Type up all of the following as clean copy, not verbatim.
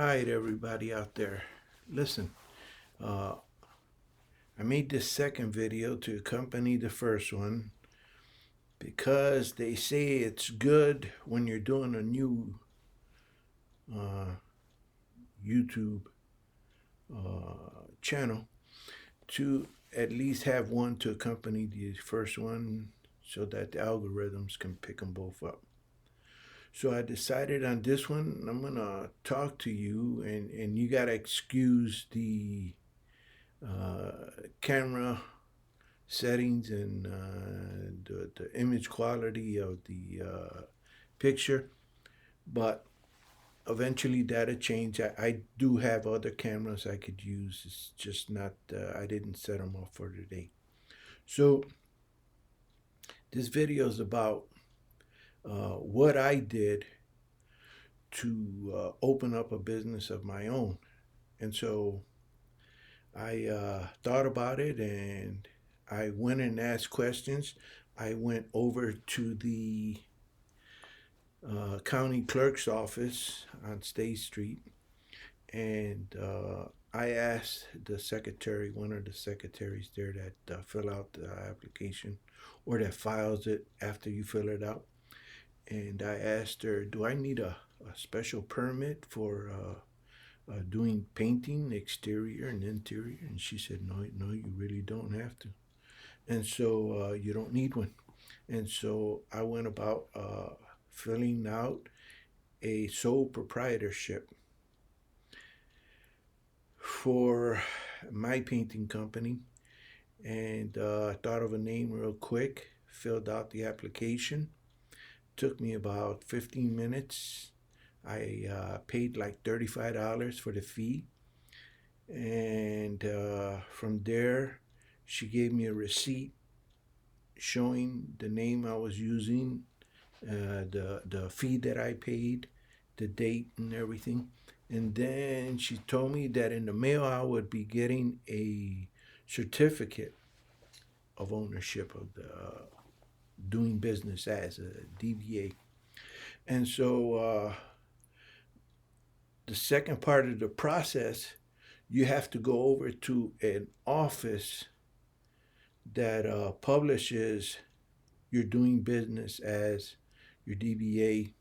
right, everybody out there. Listen, uh, I made this second video to accompany the first one because they say it's good when you're doing a new uh, YouTube channel to at least have one to accompany the first one so that the algorithms can pick them both up. So I decided on this one, I'm going to talk to you, and you got to excuse the camera settings and the image quality of the picture, but eventually that'll change. I do have other cameras I could use. It's just not, I didn't set them up for today. So this video is about what I did to open up a business of my own. And so I thought about it and I went and asked questions. I went over to the county clerk's office on State Street, and I asked the secretary, one of the secretaries there that fill out the application or that files it after you fill it out, and I asked her, "Do I need a special permit for doing painting, exterior and interior?" And she said, "No, no, you really don't have to, and so you don't need one." And so I went about filling out a sole proprietorship for my painting company, and thought of a name real quick, filled out the application. Took me about 15 minutes. I paid like $35 for the fee, and from there she gave me a receipt showing the name I was using, the fee that I paid, the date and everything. And then she told me that in the mail I would be getting a certificate of ownership of the doing business as a DBA. And so the second part of the process, you have to go over to an office that publishes your doing business as your DBA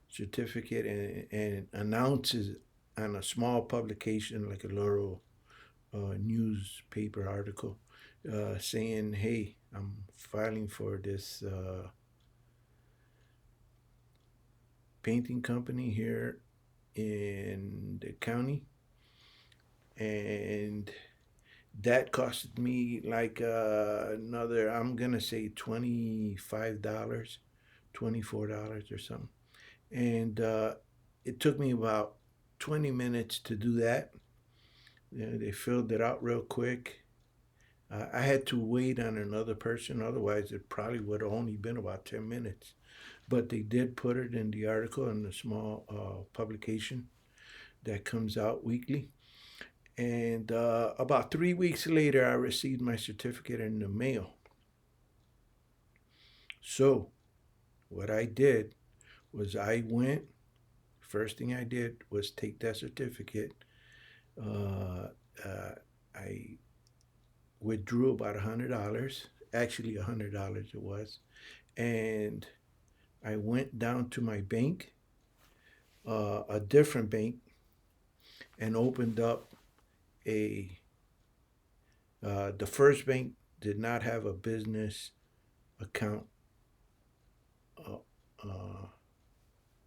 certificate, and announces on a small publication like a little newspaper article saying, "Hey, I'm filing for this painting company here in the county," and that costed me like another, I'm gonna say $25, $24 or something. And it took me about 20 minutes to do that. They filled it out real quick. I had to wait on another person, otherwise it probably would have only been about 10 minutes. But they did put it in the article in the small publication that comes out weekly. And about 3 weeks later, I received my certificate in the mail. So what I did was I went, first thing I did was take that certificate. Uh, I withdrew about $100, actually $100 it was, and I went down to my bank, a different bank, and opened up a. The first bank did not have a business account uh, uh,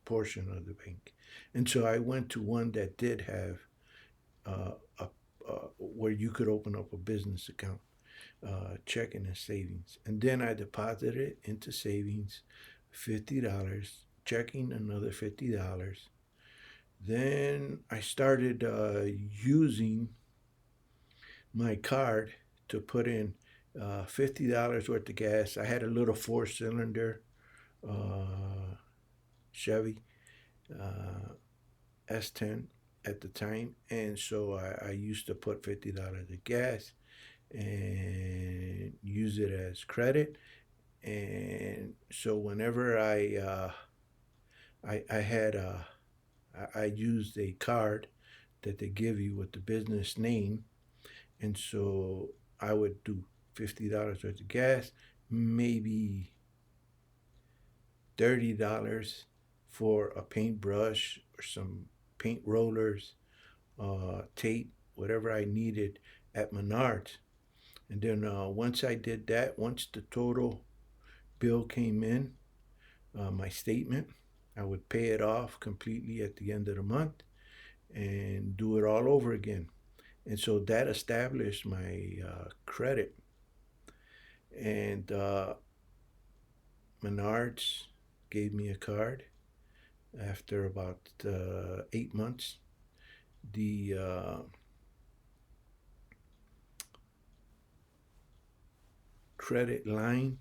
portion of the bank, and so I went to one that did have a where you could open up a business account, checking and savings, and then I deposited it into savings, $50, checking another $50. Then I started using my card to put in $50 worth of gas. I had a little four-cylinder Chevy S10 at the time, and so I used to put $50 of gas and use it as credit. And so whenever I had I used a card that they give you with the business name, and so I would do $50 worth of gas, maybe $30 for a paintbrush or some paint rollers, tape, whatever I needed at Menards. And then once I did that, once the total bill came in, my statement, I would pay it off completely at the end of the month and do it all over again. And so that established my credit. And Menards gave me a card after about 8 months. The credit line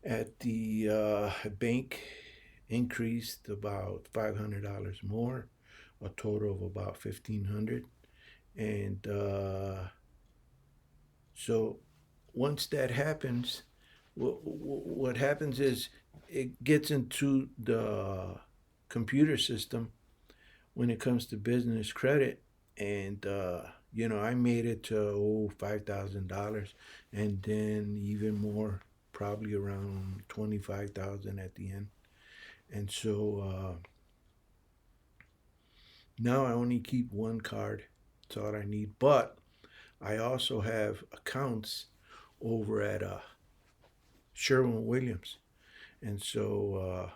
at the bank increased about $500 more, a total of about 1,500. And so once that happens, what happens is it gets into the computer system when it comes to business credit. And I made it to $5,000, and then even more, probably around 25,000 at the end. And so now I only keep one card. That's all I need. But I also have accounts over at Sherwin Williams, and so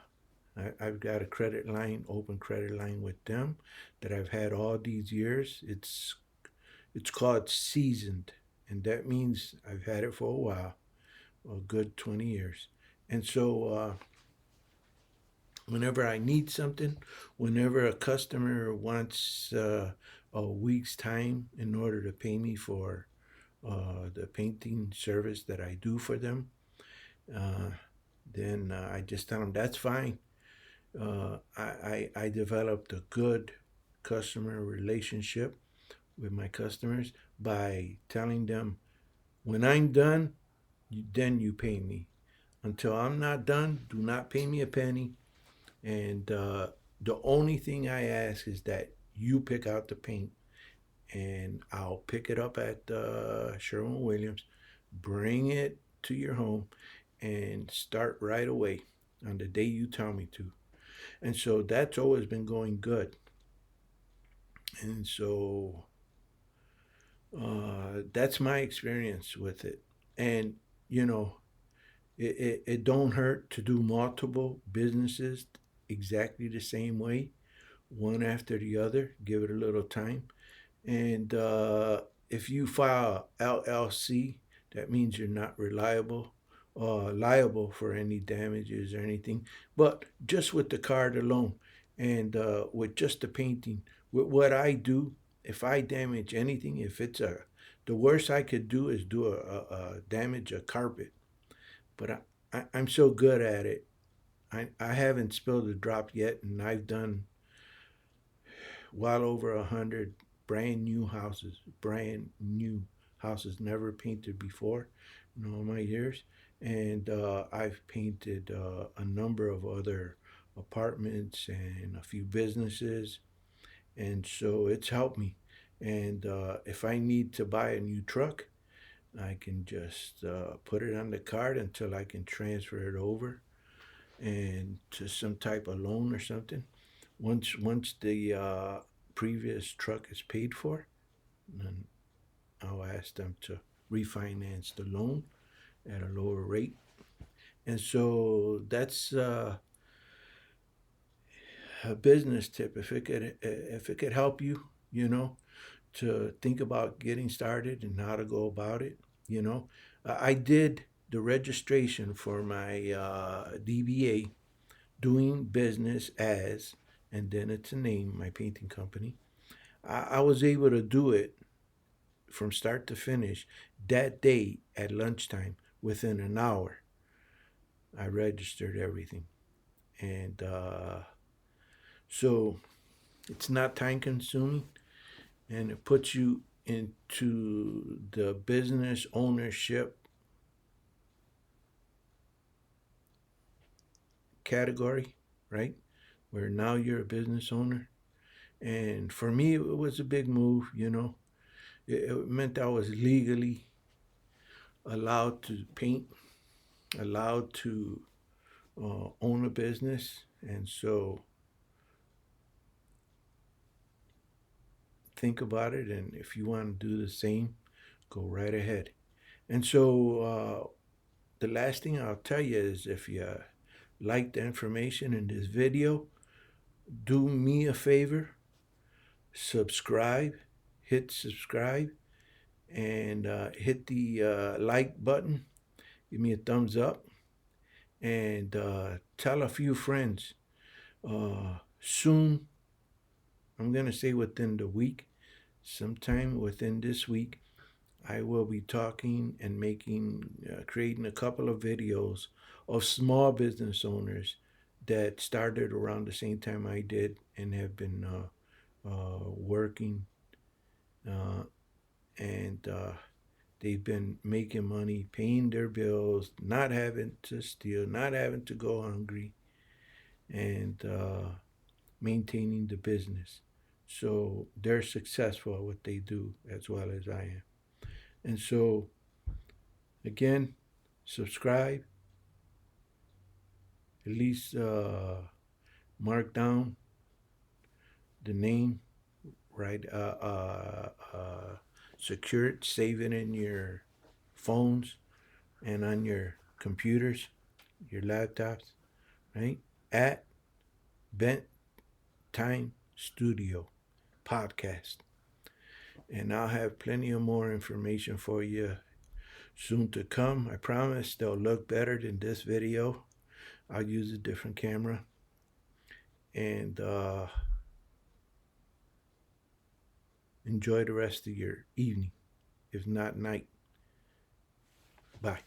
I've got a credit line, open credit line with them that I've had all these years. It's called seasoned, and that means I've had it for a while, a good 20 years. And so whenever I need something, whenever a customer wants a week's time in order to pay me for the painting service that I do for them, uh, then I just tell them that's fine. I developed a good customer relationship with my customers by telling them when I'm done, then you pay me. Until I'm not done, do not pay me a penny. And the only thing I ask is that you pick out the paint, and I'll pick it up at Sherwin Williams, bring it to your home, and start right away on the day you tell me to. And so that's always been going good. And so that's my experience with it. And, you know, it don't hurt to do multiple businesses exactly the same way, one after the other. Give it a little time. And if you file LLC, that means you're not liable for any damages or anything. But just with the card alone, and with just the painting, with what I do, if I damage anything, if it's the worst I could do is do a damage a carpet. But I'm so good at it. I haven't spilled a drop yet, and I've done well over 100 brand new houses, never painted before in all my years. And I've painted a number of other apartments and a few businesses. And so it's helped me. And if I need to buy a new truck, I can just put it on the card until I can transfer it over and to some type of loan or something. Once the previous truck is paid for, then I'll ask them to refinance the loan at a lower rate. And so that's a business tip. If it could help you, you know, to think about getting started and how to go about it, you know, I did the registration for my DBA, doing business as, and then it's a name, my painting company. I was able to do it from start to finish that day at lunchtime. Within an hour, I registered everything. And so it's not time consuming, and it puts you into the business ownership category, right? where now you're a business owner. And for me, it was a big move, you know. It meant I was legally allowed to paint, allowed to own a business. And so think about it. And if you want to do the same, go right ahead. And so the last thing I'll tell you is if you like the information in this video, do me a favor, subscribe, hit subscribe, and hit the like button. Give me a thumbs up, and tell a few friends. Soon, I'm going to say within the week, sometime within this week, I will be talking and creating a couple of videos of small business owners that started around the same time I did and have been working, uh, and they've been making money, paying their bills, not having to steal, not having to go hungry, and maintaining the business. So they're successful at what they do as well as I am. And so, again, subscribe, at least mark down the name, right? Secure it, save it in your phones and on your computers, your laptops, right? At Bent Time Studio Podcast. And I'll have plenty of more information for you soon to come. I promise they'll look better than this video. I'll use a different camera. And enjoy the rest of your evening, if not night. Bye.